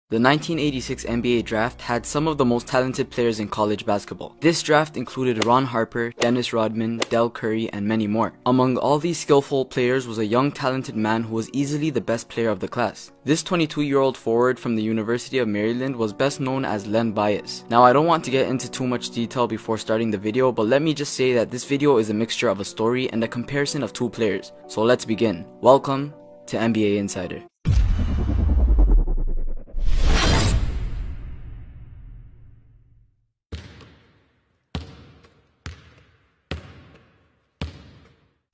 The 1986 NBA draft had some of the most talented players in college basketball. This draft included Ron Harper, Dennis Rodman, Del Curry, and many more. Among all these skillful players was a young talented man who was easily the best player of the class. This 22-year-old forward from the University of Maryland was best known as Len Bias. Now I don't want to get into too much detail before starting the video, but let me just say that this video is a mixture of a story and a comparison of two players. So let's begin. Welcome to NBA Insider.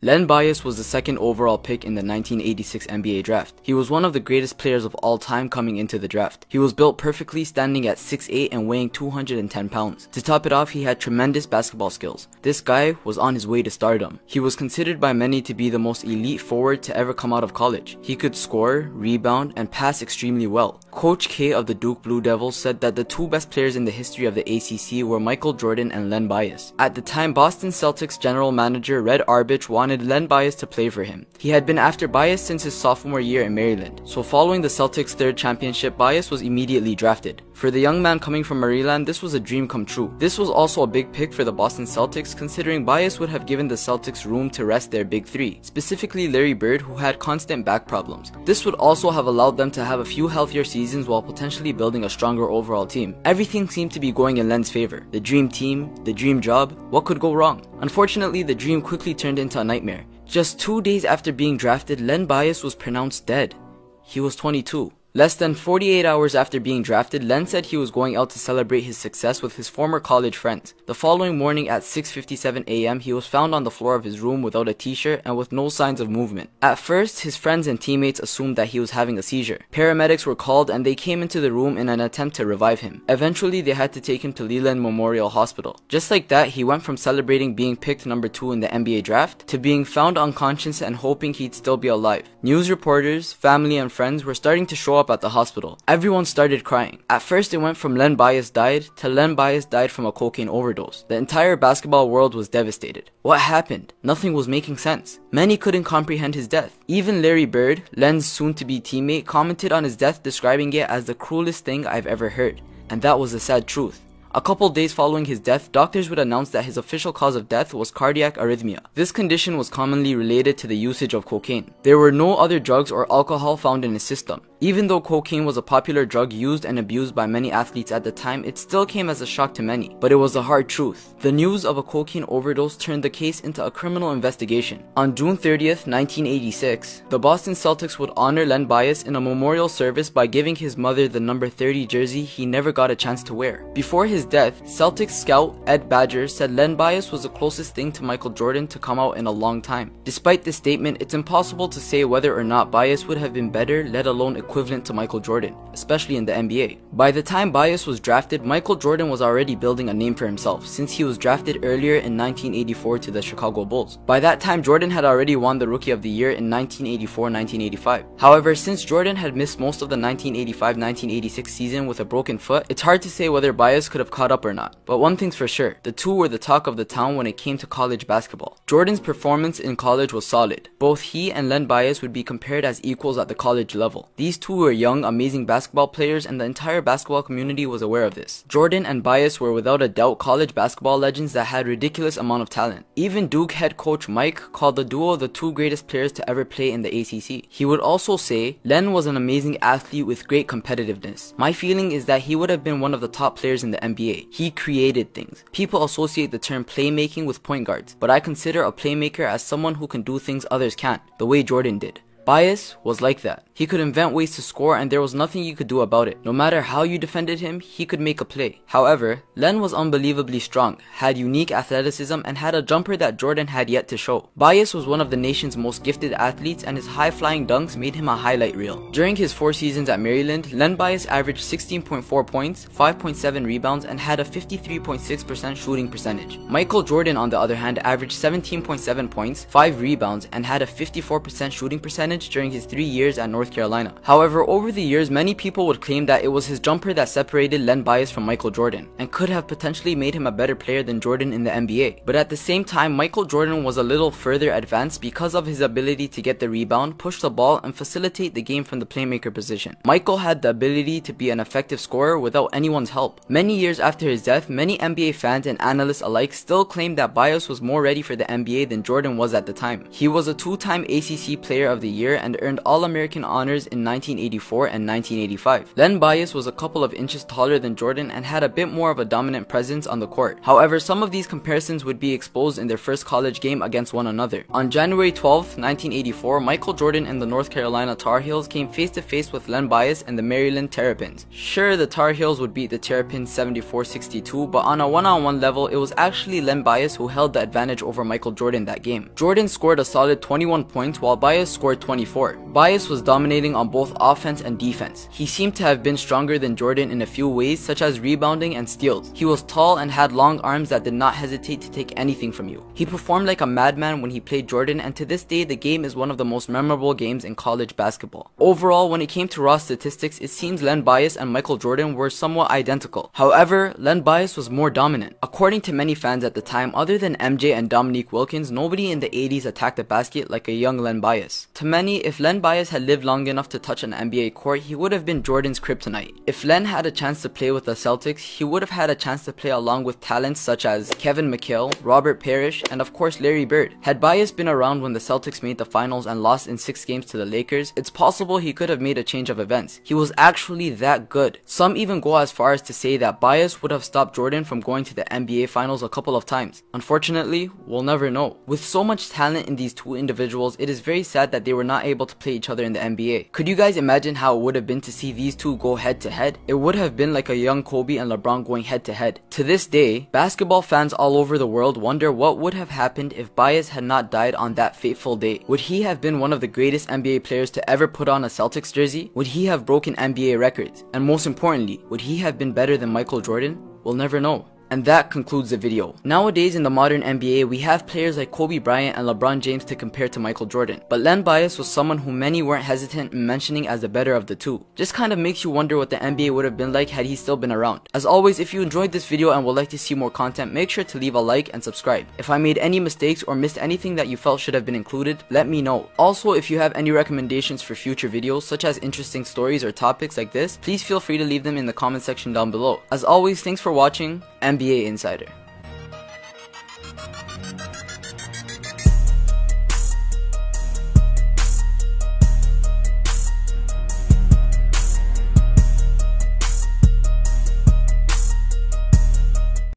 Len Bias was the second overall pick in the 1986 NBA draft. He was one of the greatest players of all time coming into the draft. He was built perfectly, standing at 6'8" and weighing 210 pounds. To top it off, he had tremendous basketball skills. This guy was on his way to stardom. He was considered by many to be the most elite forward to ever come out of college. He could score, rebound, and pass extremely well. Coach K of the Duke Blue Devils said that the two best players in the history of the ACC were Michael Jordan and Len Bias. At the time, Boston Celtics general manager Red Arbich wanted Len Bias to play for him. He had been after Bias since his sophomore year in Maryland, so following the Celtics' third championship, Bias was immediately drafted. For the young man coming from Maryland, this was a dream come true. This was also a big pick for the Boston Celtics, considering Bias would have given the Celtics room to rest their big three, specifically Larry Bird, who had constant back problems. This would also have allowed them to have a few healthier seasons while potentially building a stronger overall team. Everything seemed to be going in Len's favor. The dream team, the dream job, what could go wrong? Unfortunately, the dream quickly turned into a nightmare. Just 2 days after being drafted, Len Bias was pronounced dead. He was 22. Less than 48 hours after being drafted, Len said he was going out to celebrate his success with his former college friends. The following morning at 6:57 a.m., he was found on the floor of his room without a t-shirt and with no signs of movement. At first, his friends and teammates assumed that he was having a seizure. Paramedics were called and they came into the room in an attempt to revive him. Eventually, they had to take him to Leland Memorial Hospital. Just like that, he went from celebrating being picked number 2 in the NBA draft to being found unconscious and hoping he'd still be alive. News reporters, family, and friends were starting to show up at the hospital. Everyone started crying. At first, it went from Len Bias died to Len Bias died from a cocaine overdose. The entire basketball world was devastated. What happened? Nothing was making sense. Many couldn't comprehend his death. Even Larry Bird, Len's soon-to-be teammate, commented on his death, describing it as the cruelest thing I've ever heard. And that was the sad truth. A couple days following his death, doctors would announce that his official cause of death was cardiac arrhythmia. This condition was commonly related to the usage of cocaine. There were no other drugs or alcohol found in his system. Even though cocaine was a popular drug used and abused by many athletes at the time, it still came as a shock to many. But it was a hard truth. The news of a cocaine overdose turned the case into a criminal investigation. On June 30th, 1986, the Boston Celtics would honor Len Bias in a memorial service by giving his mother the number 30 jersey he never got a chance to wear. Before his death, Celtics scout Ed Badger said Len Bias was the closest thing to Michael Jordan to come out in a long time. Despite this statement, it's impossible to say whether or not Bias would have been better, let alone equivalent to Michael Jordan, especially in the NBA. By the time Bias was drafted, Michael Jordan was already building a name for himself, since he was drafted earlier in 1984 to the Chicago Bulls. By that time, Jordan had already won the Rookie of the Year in 1984-1985. However, since Jordan had missed most of the 1985-1986 season with a broken foot, it's hard to say whether Bias could have caught up or not. But one thing's for sure, the two were the talk of the town when it came to college basketball. Jordan's performance in college was solid. Both he and Len Bias would be compared as equals at the college level. These two were young, amazing basketball players, and the entire basketball community was aware of this. Jordan and Bias were without a doubt college basketball legends that had ridiculous amount of talent. Even Duke head coach Mike called the duo the two greatest players to ever play in the ACC. He would also say, Len was an amazing athlete with great competitiveness. My feeling is that he would have been one of the top players in the NBA. He created things. People associate the term playmaking with point guards, but I consider a playmaker as someone who can do things others can't, the way Jordan did. Bias was like that. He could invent ways to score and there was nothing you could do about it. No matter how you defended him, he could make a play. However, Len was unbelievably strong, had unique athleticism, and had a jumper that Jordan had yet to show. Bias was one of the nation's most gifted athletes and his high-flying dunks made him a highlight reel. During his 4 seasons at Maryland, Len Bias averaged 16.4 points, 5.7 rebounds, and had a 53.6% shooting percentage. Michael Jordan, on the other hand, averaged 17.7 points, 5 rebounds, and had a 54% shooting percentage during his 3 years at North Carolina. However, over the years, many people would claim that it was his jumper that separated Len Bias from Michael Jordan, and could have potentially made him a better player than Jordan in the NBA. But at the same time, Michael Jordan was a little further advanced because of his ability to get the rebound, push the ball, and facilitate the game from the playmaker position. Michael had the ability to be an effective scorer without anyone's help. Many years after his death, many NBA fans and analysts alike still claim that Bias was more ready for the NBA than Jordan was at the time. He was a two-time ACC Player of the Year and earned All-American honors in 1984 and 1985. Len Bias was a couple of inches taller than Jordan and had a bit more of a dominant presence on the court. However, some of these comparisons would be exposed in their first college game against one another. On January 12, 1984, Michael Jordan and the North Carolina Tar Heels came face-to-face with Len Bias and the Maryland Terrapins. Sure, the Tar Heels would beat the Terrapins 74-62, but on a one-on-one level, it was actually Len Bias who held the advantage over Michael Jordan that game. Jordan scored a solid 21 points while Bias scored 24. Bias was dominating on both offense and defense. He seemed to have been stronger than Jordan in a few ways, such as rebounding and steals. He was tall and had long arms that did not hesitate to take anything from you. He performed like a madman when he played Jordan, and to this day, the game is one of the most memorable games in college basketball. Overall, when it came to raw statistics, it seems Len Bias and Michael Jordan were somewhat identical. However, Len Bias was more dominant. According to many fans at the time, other than MJ and Dominique Wilkins, nobody in the 80s attacked the basket like a young Len Bias. To many, if Len Bias had lived long enough to touch an NBA court, he would have been Jordan's kryptonite. If Len had a chance to play with the Celtics, he would have had a chance to play along with talents such as Kevin McHale, Robert Parrish, and of course Larry Bird. Had Bias been around when the Celtics made the finals and lost in 6 games to the Lakers, it's possible he could have made a change of events. He was actually that good. Some even go as far as to say that Bias would have stopped Jordan from going to the NBA finals a couple of times. Unfortunately, we'll never know. With so much talent in these two individuals, it is very sad that they were not able to play each other in the NBA. Could you guys imagine how it would have been to see these two go head to head? It would have been like a young Kobe and LeBron going head to head. To this day, basketball fans all over the world wonder what would have happened if Bias had not died on that fateful day. Would he have been one of the greatest NBA players to ever put on a Celtics jersey? Would he have broken NBA records? And most importantly, would he have been better than Michael Jordan? We'll never know. And that concludes the video. Nowadays in the modern NBA, we have players like Kobe Bryant and LeBron James to compare to Michael Jordan. But Len Bias was someone who many weren't hesitant in mentioning as the better of the two. Just kind of makes you wonder what the NBA would have been like had he still been around. As always, if you enjoyed this video and would like to see more content, make sure to leave a like and subscribe. If I made any mistakes or missed anything that you felt should have been included, let me know. Also, if you have any recommendations for future videos, such as interesting stories or topics like this, please feel free to leave them in the comment section down below. As always, thanks for watching NBA Insider.